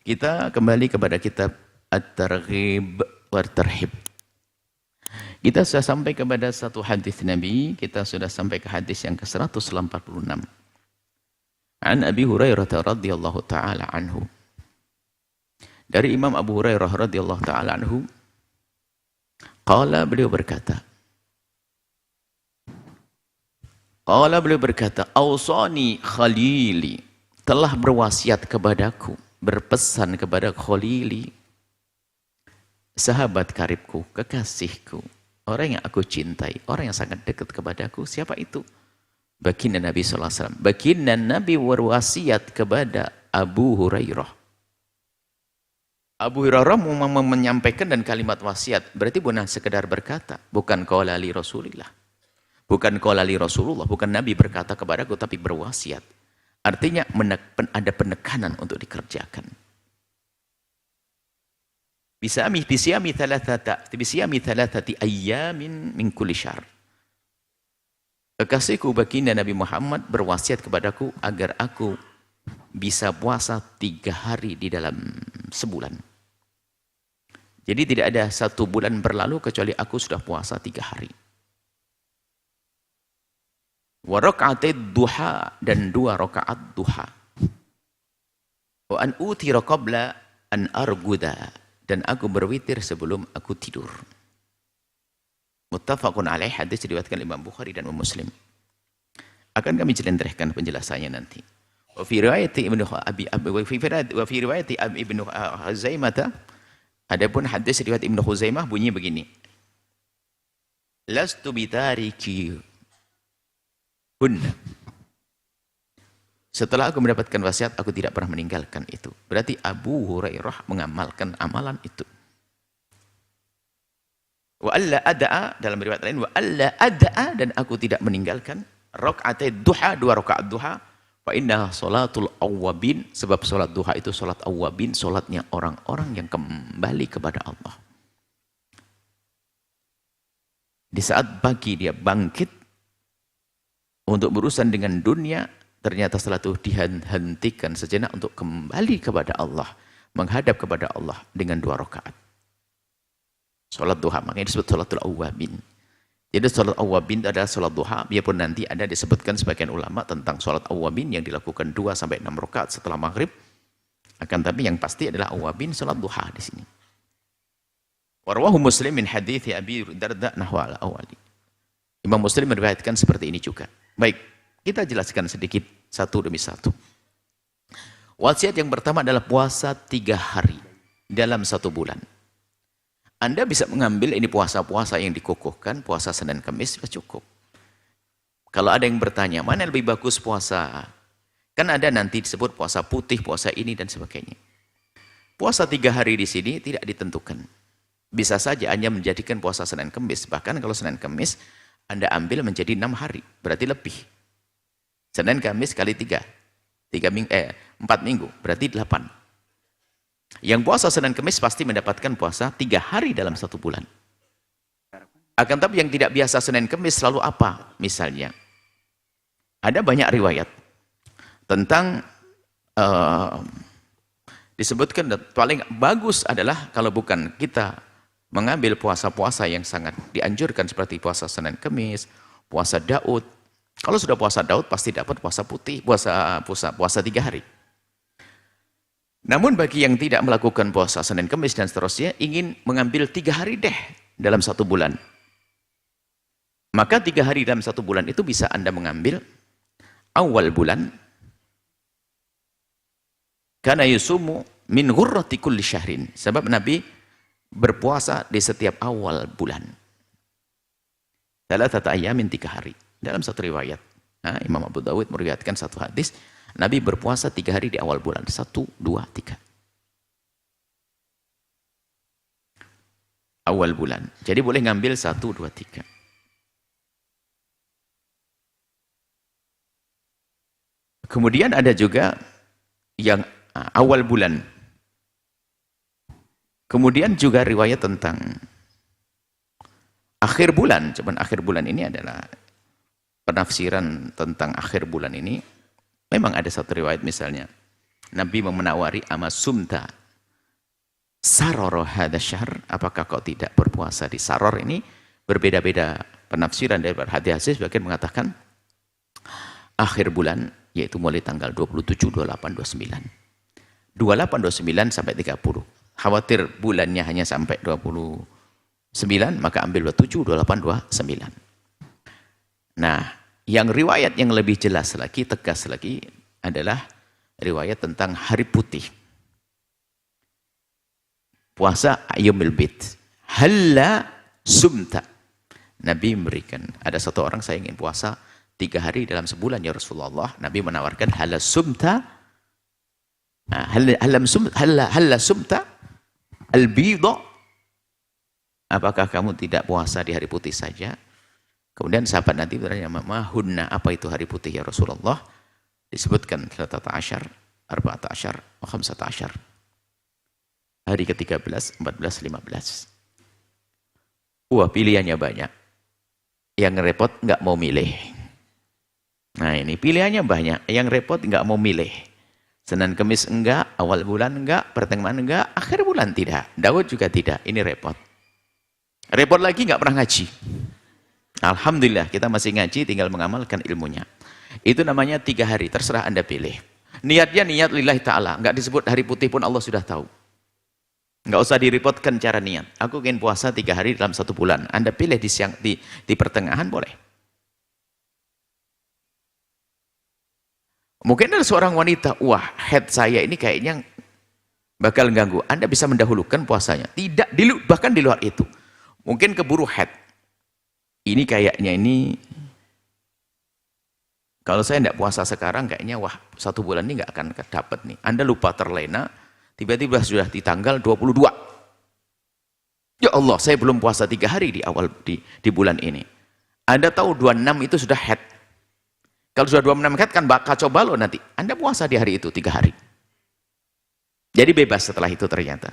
Kita kembali kepada kitab At-Targhib wa Tarhib. Kita sudah sampai kepada satu hadis Nabi, kita sudah sampai ke hadis yang ke-186. An Abi Hurairah radhiyallahu taala anhu. Dari Imam Abu Hurairah radhiyallahu taala anhu, beliau berkata, "Ausani khalili, telah berwasiat kepadaku, berpesan kepada khalili, sahabat karibku, kekasihku, orang yang aku cintai, orang yang sangat dekat kepadaku." Siapa itu? Baginda Nabi SAW. Baginda Nabi berwasiat kepada Abu Hurairah. Abu Hurairah menyampaikan dan kalimat wasiat, berarti bukan sekedar berkata, bukan qala li Rasulillah. Bukan qala li Rasulullah, bukan Nabi berkata kepadaku, tapi berwasiat. Artinya ada penekanan untuk dikerjakan. Bisiyami thalathati ayyamin min kulli syahr. Kekasihku baginda Nabi Muhammad berwasiat kepadaku agar aku bisa puasa 3 hari di dalam sebulan. Jadi tidak ada 1 bulan berlalu kecuali aku sudah puasa 3 hari. Wa raka'atid duha, dan 2 rakaat duha. Wa an utira qabla an arguda, dan aku berwitir sebelum aku tidur. Muttafaqun alaih, hadis diriwayatkan Imam Bukhari dan Muslim. Akan kami jelentrehkan penjelasannya nanti. Wa fi riwayati Ibnu Huzaimah, adapun hadis riwayat Ibnu Huzaimah bunyi begini. Lastu bitariki hunna. Setelah aku mendapatkan wasiat, aku tidak pernah meninggalkan itu. Berarti Abu Hurairah mengamalkan amalan itu. Wa alla ad'a, dalam riwayat lain, wa alla ad'a, dan aku tidak meninggalkan raka'atid duha, 2 rakaat duha, fa inna salatul awwabin, sebab salat duha itu salat awwabin, salatnya orang-orang yang kembali kepada Allah. Di saat pagi dia bangkit untuk berurusan dengan dunia, ternyata setelah itu dihentikan sejenak untuk kembali kepada Allah, menghadap kepada Allah dengan 2 rakaat. Salat duha, makanya disebut salatul awwabin. Jadi salat awwabin adalah salat duha, biarpun nanti ada disebutkan sebagian ulama tentang salat awwabin yang dilakukan 2 sampai 6 rakaat setelah maghrib. Akan tapi yang pasti adalah awwabin salat duha di sini. Warwahu Muslim min hadithi Abi Darda nahwa al-awwali. Imam Muslim meriwayatkan seperti ini juga. Baik, kita jelaskan sedikit satu demi satu. Wasiat yang pertama adalah puasa 3 hari dalam 1 bulan. Anda bisa mengambil ini puasa-puasa yang dikukuhkan, puasa Senin Kamis, sudah cukup. Kalau ada yang bertanya, mana lebih bagus puasa? Kan ada nanti disebut puasa putih, puasa ini, dan sebagainya. Puasa 3 hari di sini tidak ditentukan. Bisa saja Anda menjadikan puasa Senin Kamis. Bahkan kalau Senin Kamis, Anda ambil menjadi 6 hari, berarti lebih. Senin Kamis kali 3, 4 minggu, berarti 8. Yang puasa Senin Kamis pasti mendapatkan puasa 3 hari dalam 1 bulan. Akan tapi yang tidak biasa Senin Kamis selalu apa? Misalnya, ada banyak riwayat tentang disebutkan paling bagus adalah kalau bukan kita mengambil puasa-puasa yang sangat dianjurkan seperti puasa Senin Kamis, puasa Daud. Kalau sudah puasa Daud pasti dapat puasa putih, puasa 3 hari. Namun bagi yang tidak melakukan puasa Senin Kamis dan seterusnya, ingin mengambil 3 hari deh dalam 1 bulan. Maka 3 hari dalam 1 bulan itu bisa Anda mengambil awal bulan. Kana yusumu min ghurrati kulli syahrin. Sebab Nabi berpuasa di setiap awal bulan. Thalathata ayyamin, 3 hari. Dalam satu riwayat. Nah, Imam Abu Dawud meriwayatkan satu hadis. Nabi berpuasa 3 hari di awal bulan. 1, 2, 3. Awal bulan. Jadi boleh ngambil 1, 2, 3. Kemudian ada juga yang awal bulan. Kemudian juga riwayat tentang akhir bulan. Cuman akhir bulan ini adalah penafsiran tentang akhir bulan ini. Memang ada satu riwayat misalnya, Nabi menawari ama sumta saroro hadha syahr, apakah kau tidak berpuasa di saror ini? Berbeda-beda penafsiran dari hadis. Sebagian mengatakan akhir bulan, yaitu mulai tanggal 27, 28, 29. 28, 29 sampai 30. Khawatir bulannya hanya sampai 29, maka ambil 27, 28, 29. Nah, yang riwayat yang lebih jelas lagi, tegas lagi adalah riwayat tentang hari putih. Puasa Ayyamul Bid. Halla sumta. Nabi memberikan, ada satu orang, saya ingin puasa 3 hari dalam sebulan ya Rasulullah. Nabi menawarkan halla sumta. Halla sumta al-bidha. Apakah kamu tidak puasa di hari putih saja? Kemudian sahabat Nabi bertanya, mahunna, apa itu hari putih ya Rasulullah? Disebutkan 13, 14, 15. Hari ke-13, 14, 15. Wah, pilihannya banyak. Yang repot nggak mau milih. Nah ini pilihannya banyak. Yang repot nggak mau milih. Senin Kemis enggak, awal bulan enggak, pertengahan enggak, akhir bulan tidak. Daud juga tidak. Ini repot. Repot lagi nggak pernah ngaji. Alhamdulillah kita masih ngaji, tinggal mengamalkan ilmunya. Itu namanya 3 hari, terserah Anda pilih. Niatnya niat lillahi ta'ala. Nggak disebut hari putih pun Allah sudah tahu. Nggak usah direpotkan cara niat. Aku ingin puasa 3 hari dalam 1 bulan. Anda pilih di pertengahan boleh. Mungkin ada seorang wanita, wah head saya ini kayaknya bakal ganggu. Anda bisa mendahulukan puasanya. Tidak, bahkan di luar itu. Mungkin keburu head. Ini kayaknya ini, kalau saya tidak puasa sekarang kayaknya wah 1 bulan ini nggak akan dapat nih. Anda lupa terlena, tiba-tiba sudah di tanggal 22. Ya Allah, saya belum puasa 3 hari di awal di bulan ini. Anda tahu 26 itu sudah head. Kalau sudah 26 head kan kacau balau nanti. Anda puasa di hari itu 3 hari. Jadi bebas setelah itu ternyata.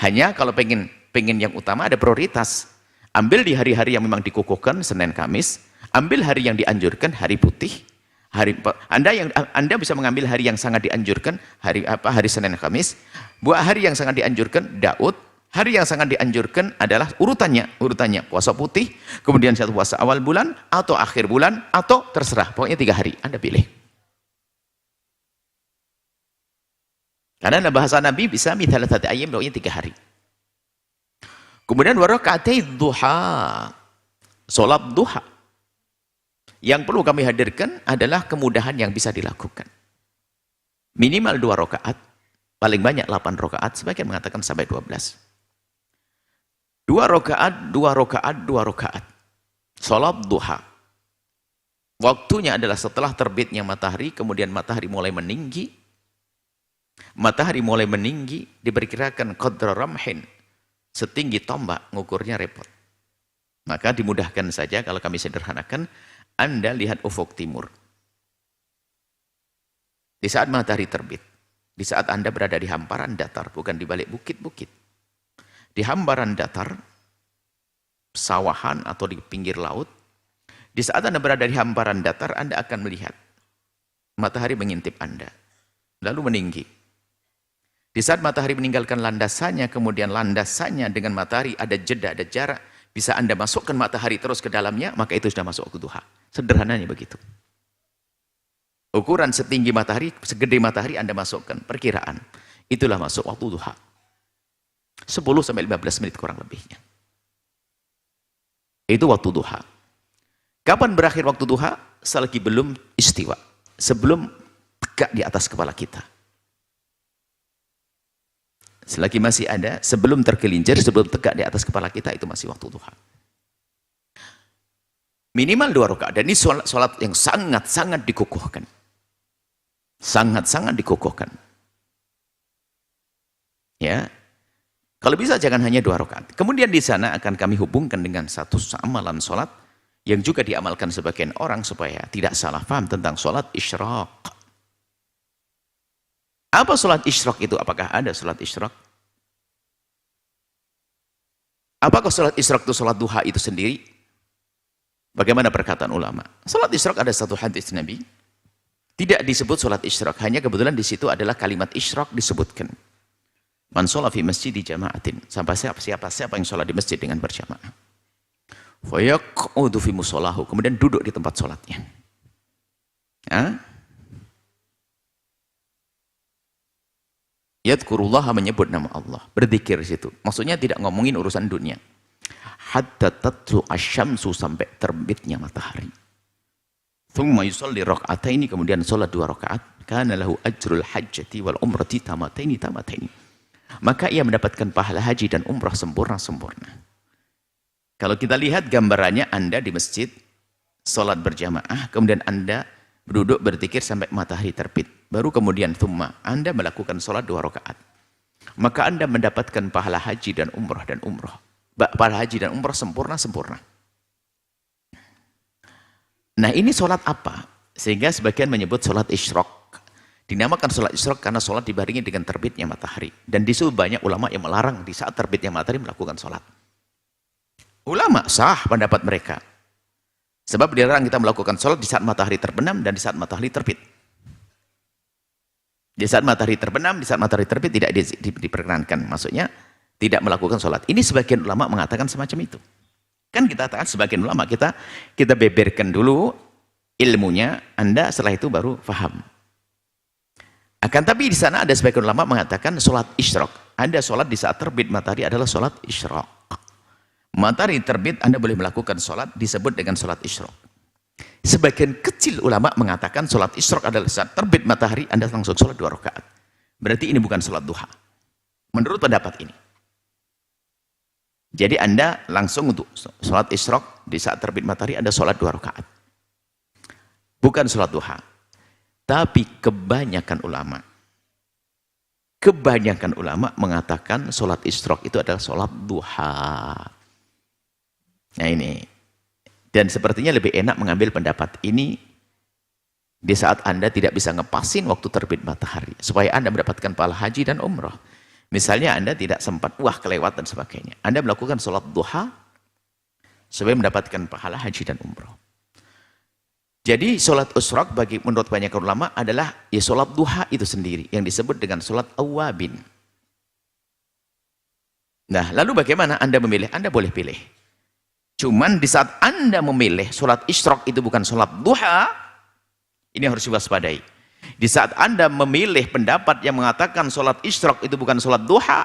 Hanya kalau pengen yang utama ada prioritas. Ambil di hari-hari yang memang dikukuhkan, Senin Kamis. Ambil hari yang dianjurkan, hari putih. Anda bisa mengambil hari yang sangat dianjurkan, hari Senin Kamis. Buat hari yang sangat dianjurkan, Daud. Hari yang sangat dianjurkan adalah urutannya puasa putih, kemudian satu puasa awal bulan, atau akhir bulan, atau terserah. Pokoknya 3 hari, Anda pilih. Karena bahasa Nabi bisa mithalat hati ayam, pokoknya 3 hari. Kemudian warakatai duha, sholat duha. Yang perlu kami hadirkan adalah kemudahan yang bisa dilakukan. Minimal 2 rakaat, paling banyak 8 rakaat, sebagian mengatakan sampai 12. 2 rakaat, 2 rakaat, 2 rakaat. Sholat duha. Waktunya adalah setelah terbitnya matahari, kemudian matahari mulai meninggi. Matahari mulai meninggi, diperkirakan qadra ramhin, setinggi tombak, ngukurnya repot. Maka dimudahkan saja kalau kami sederhanakan, Anda lihat ufuk timur. Di saat matahari terbit, di saat Anda berada di hamparan datar, bukan di balik bukit-bukit. Di hamparan datar, sawahan atau di pinggir laut, di saat Anda berada di hamparan datar, Anda akan melihat matahari mengintip Anda, lalu meninggi. Di saat matahari meninggalkan landasannya, kemudian landasannya dengan matahari ada jeda, ada jarak, bisa Anda masukkan matahari terus ke dalamnya, maka itu sudah masuk waktu duha. Sederhananya begitu. Ukuran setinggi matahari, segede matahari Anda masukkan, perkiraan. Itulah masuk waktu duha. 10-15 menit kurang lebihnya. Itu waktu duha. Kapan berakhir waktu duha? Selagi belum istiwa. Sebelum tegak di atas kepala kita. Selagi masih ada, sebelum tergelincir, sebelum tegak di atas kepala kita, itu masih waktu duha. Minimal 2 rakaat. Dan ini sholat yang sangat-sangat dikukuhkan. Sangat-sangat dikukuhkan. Ya. Kalau bisa jangan hanya 2 rakaat. Kemudian di sana akan kami hubungkan dengan satu amalan sholat yang juga diamalkan sebagian orang supaya tidak salah paham tentang sholat isyraq. Apa sholat isyraq itu? Apakah ada sholat isyraq? Apakah sholat isyraq itu sholat duha itu sendiri? Bagaimana perkataan ulama? Sholat isyraq ada satu hadis Nabi. Tidak disebut sholat isyraq. Hanya kebetulan di situ adalah kalimat isyraq disebutkan. Man sholat fi masjid di jama'atin. Sampai siapa yang sholat di masjid dengan berjamaah. Fa yaq'udu fi musallahu. Kemudian duduk di tempat sholatnya. Yadhkurullah, menyebut nama Allah, berzikir di situ. Maksudnya tidak ngomongin urusan dunia. Hatta tatlu asyamsu, sampai terbitnya matahari. Thumma yusalli raka'ataini, kemudian salat 2 rakaat. Kana lahu ajrul hajjati wal umrati tamataini. Maka ia mendapatkan pahala haji dan umrah sempurna. Kalau kita lihat gambarannya, Anda di masjid salat berjamaah, kemudian Anda duduk berzikir sampai matahari terbit. Baru kemudian thumma Anda melakukan sholat 2 rakaat. Maka Anda mendapatkan pahala haji dan umrah pahala haji dan umrah sempurna. Nah, ini sholat apa? Sehingga sebagian menyebut sholat isyraq. Dinamakan sholat isyraq karena sholat dibarengi dengan terbitnya matahari. Dan di situ banyak ulama yang melarang di saat terbitnya matahari melakukan sholat. Ulama sah pendapat mereka. Sebab dilarang kita melakukan sholat di saat matahari terbenam dan di saat matahari terbit. Di saat matahari terbenam, di saat matahari terbit tidak diperkenankan. Maksudnya tidak melakukan sholat. Ini sebagian ulama mengatakan semacam itu. Kan kita katakan sebagian ulama, kita beberkan dulu ilmunya, Anda setelah itu baru paham. Akan tapi di sana ada sebagian ulama mengatakan sholat isyraq. Anda sholat di saat terbit matahari adalah sholat isyraq. Matahari terbit Anda boleh melakukan sholat, disebut dengan sholat isyraq. Sebagian kecil ulama mengatakan sholat isyraq adalah saat terbit matahari, Anda langsung sholat 2 rakaat. Berarti ini bukan sholat duha. Menurut pendapat ini. Jadi Anda langsung untuk sholat isyraq di saat terbit matahari, Anda sholat 2 rakaat. Bukan sholat duha. Tapi kebanyakan ulama mengatakan sholat isyraq itu adalah sholat duha. Nah ini. Dan sepertinya lebih enak mengambil pendapat ini di saat Anda tidak bisa ngepasin waktu terbit matahari. Supaya Anda mendapatkan pahala haji dan umrah. Misalnya Anda tidak sempat, kelewat dan sebagainya. Anda melakukan sholat duha supaya mendapatkan pahala haji dan umrah. Jadi sholat isyraq menurut banyak ulama adalah ya sholat duha itu sendiri. Yang disebut dengan sholat awabin. Nah lalu bagaimana Anda memilih? Anda boleh pilih. Cuman di saat Anda memilih sholat isyraq itu bukan sholat duha, ini harus diwaspadai. Di saat Anda memilih pendapat yang mengatakan sholat isyraq itu bukan sholat duha,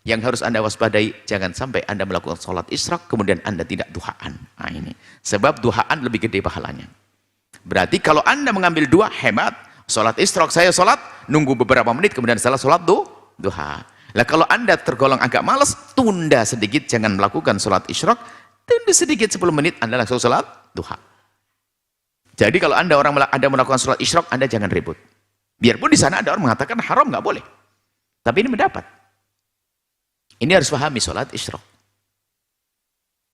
yang harus Anda waspadai, jangan sampai Anda melakukan sholat isyraq, kemudian Anda tidak duhaan. Nah ini. Sebab duhaan lebih gede pahalanya. Berarti kalau Anda mengambil 2, hebat. Sholat isyraq, saya sholat, nunggu beberapa menit, kemudian salah sholat duha. Lah kalau Anda tergolong agak malas, tunda sedikit, jangan melakukan sholat isyraq, tunda sedikit 10 menit, Anda langsung sholat duha. Jadi kalau Anda melakukan sholat isyraq, Anda jangan ribut. Biarpun di sana ada orang mengatakan haram, nggak boleh. Tapi ini mendapat. Ini harus pahami sholat isyraq.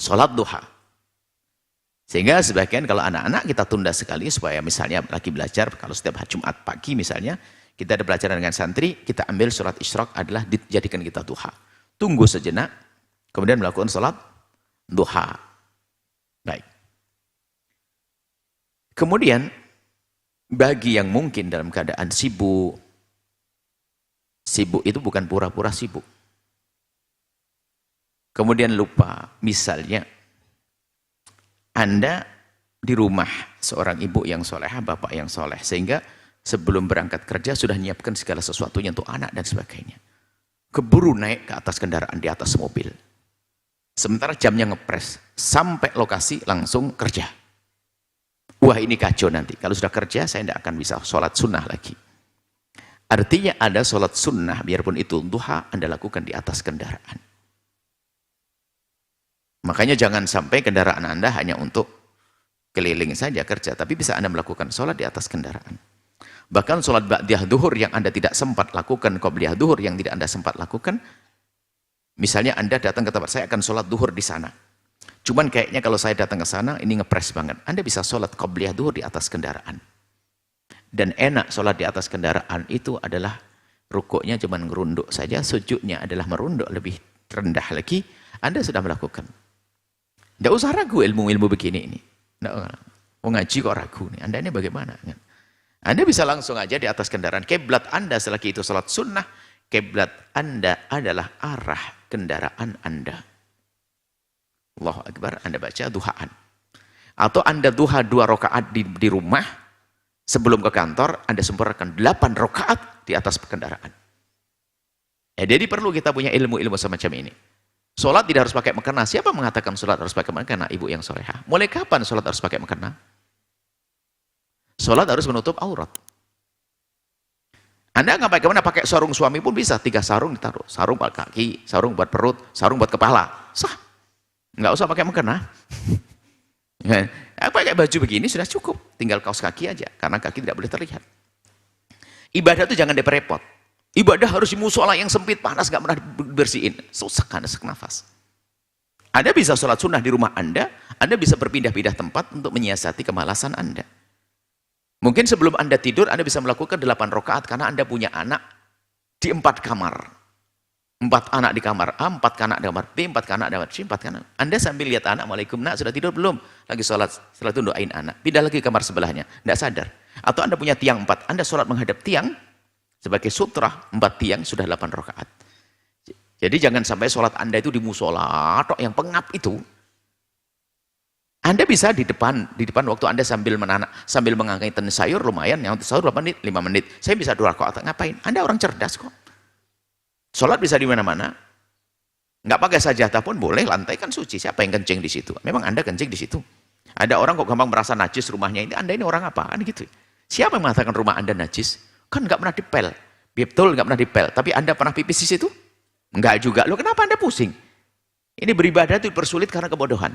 Sholat duha. Sehingga sebagian kalau anak-anak kita tunda sekali supaya misalnya lagi belajar, kalau setiap Jumat pagi misalnya, kita ada pelajaran dengan santri, kita ambil sholat isyraq adalah dijadikan kita duha. Tunggu sejenak, kemudian melakukan sholat duha. Baik. Kemudian bagi yang mungkin dalam keadaan sibuk itu bukan pura-pura sibuk. Kemudian lupa, misalnya Anda di rumah seorang ibu yang solehah, bapak yang soleh, sehingga sebelum berangkat kerja sudah menyiapkan segala sesuatunya untuk anak dan sebagainya. Keburu naik ke atas kendaraan, di atas mobil. Sementara jamnya ngepres, sampai lokasi langsung kerja. Wah ini kacau nanti, kalau sudah kerja saya tidak akan bisa sholat sunnah lagi. Artinya ada sholat sunnah, biarpun itu duha, Anda lakukan di atas kendaraan. Makanya jangan sampai kendaraan Anda hanya untuk keliling saja kerja, tapi bisa Anda melakukan sholat di atas kendaraan. Bahkan sholat ba'diyah duhur yang Anda tidak sempat lakukan, qobliyah duhur yang tidak Anda sempat lakukan, misalnya Anda datang ke tempat saya akan sholat duhur di sana. Cuman kayaknya kalau saya datang ke sana ini ngepres banget. Anda bisa sholat qobliyah duhur di atas kendaraan. Dan enak sholat di atas kendaraan itu adalah rukuknya cuma ngerunduk saja, sujudnya adalah merunduk lebih rendah lagi. Anda sudah melakukan. Tidak usah ragu ilmu-ilmu begini ini. Mau ngaji kok ragu nih. Anda ini bagaimana? Anda bisa langsung aja di atas kendaraan. Kiblat Anda selagi itu sholat sunnah, kiblat Anda adalah arah kendaraan Anda. Allahu Akbar, Anda baca duhaan. Atau Anda duha 2 rakaat di rumah, sebelum ke kantor, Anda sempurnakan 8 rakaat di atas kendaraan. Jadi perlu kita punya ilmu-ilmu semacam ini. Sholat tidak harus pakai mukena. Siapa mengatakan sholat harus pakai mukena? Ibu yang solehah. Mulai kapan sholat harus pakai mukena? Sholat harus menutup aurat. Anda nggak pakai mana? Pakai sarung suami pun bisa. 3 sarung ditaruh. Sarung buat kaki, sarung buat perut, sarung buat kepala. Sah. Nggak usah pakai mukena. Pakai baju begini sudah cukup. Tinggal kaos kaki aja. Karena kaki tidak boleh terlihat. Ibadah itu jangan diperepot. Ibadah harus di musola yang sempit, panas, nggak pernah bersihin. Susah kan, sesak nafas. Anda bisa sholat sunnah di rumah Anda bisa berpindah-pindah tempat untuk menyiasati kemalasan Anda. Mungkin sebelum Anda tidur, Anda bisa melakukan 8 rakaat karena Anda punya anak di 4 kamar. 4 anak di kamar A, 4 anak di kamar B, 4 anak di kamar C, 4 anak. Anda sambil lihat anak, Waalaikum nak, sudah tidur belum? Lagi sholat, setelah itu doain anak. Pindah lagi ke kamar sebelahnya, tidak sadar. Atau Anda punya tiang 4, Anda sholat menghadap tiang, sebagai sutra 4 tiang sudah 8 rakaat. Jadi jangan sampai sholat Anda itu di musola tok yang pengap itu. Anda bisa di depan waktu Anda sambil mengangkat sayur lumayan, yang sayur 8 menit, 5 menit. Saya bisa 2 rakaat, ngapain? Anda orang cerdas kok. Sholat bisa di mana-mana. Nggak pakai sajadah pun boleh, lantai kan suci. Siapa yang kencing di situ? Memang Anda kencing di situ. Ada orang kok gampang merasa najis rumahnya ini. Anda ini orang apa? Kan gitu. Siapa yang mengatakan rumah Anda najis? Kan nggak pernah dipel. Betul nggak pernah dipel. Tapi Anda pernah pipis di situ? Enggak juga. Loh kenapa Anda pusing? Ini beribadah itu dipersulit karena kebodohan.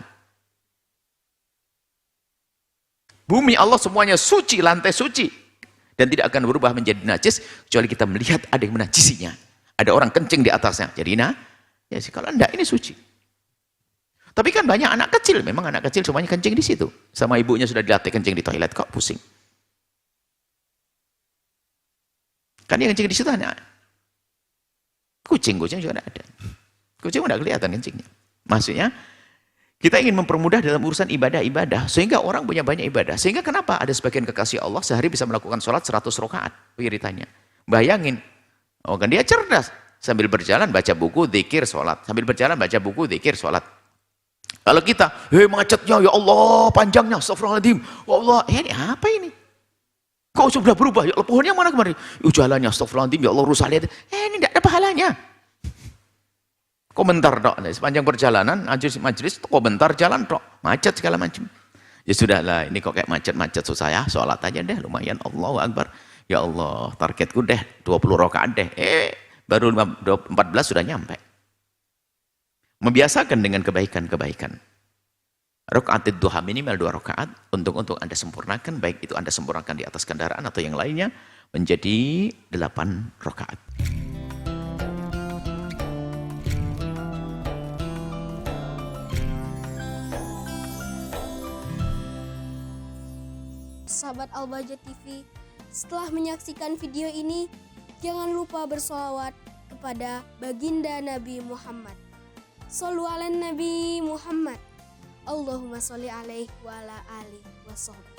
Bumi Allah semuanya suci, lantai suci. Dan tidak akan berubah menjadi najis kecuali kita melihat ada yang menajisinya. Ada orang kencing di atasnya. Jadi ya sih kalau enggak ini suci. Tapi kan banyak anak kecil, memang anak kecil semuanya kencing di situ. Sama ibunya sudah dilatih kencing di toilet, kok pusing. Kan yang kencing di situ hanya kucing juga ada. Kucing udah kelihatan kencingnya. Maksudnya kita ingin mempermudah dalam urusan ibadah-ibadah sehingga orang punya banyak ibadah. Sehingga kenapa ada sebagian kekasih Allah sehari bisa melakukan sholat 100 rakaat wiridanya. Bayangin. Oh kan dia cerdas. Sambil berjalan baca buku, zikir, sholat. Sambil berjalan baca buku, zikir, sholat. Kalau kita, macetnya ya Allah, panjangnya, astagfirullahaladzim. Ya Allah, ini apa ini? Kok sudah berubah? Ya Allah, pohonnya mana kemarin? Jalannya, astagfirullahaladzim, ya Allah, rusak lihat. Ini tidak ada pahalanya. Komentar dok, sepanjang perjalanan, majelis, komentar jalan dok. Macet segala macam. Ya sudahlah, ini kok kayak macet-macet susah ya, sholat aja deh, lumayan, Allahu Akbar. Ya Allah, targetku deh 20 rakaat deh. Baru 14 sudah nyampe. Membiasakan dengan kebaikan-kebaikan. Rakaat duha minimal 2 rakaat untuk Anda sempurnakan, baik itu Anda sempurnakan di atas kendaraan atau yang lainnya menjadi 8 rakaat. Sahabat Al-Bahjah TV, setelah menyaksikan video ini, jangan lupa bersolawat kepada baginda Nabi Muhammad. Shollu ala Nabi Muhammad. Allahumma sholli alaihi wa ala alihi wa sahbihi.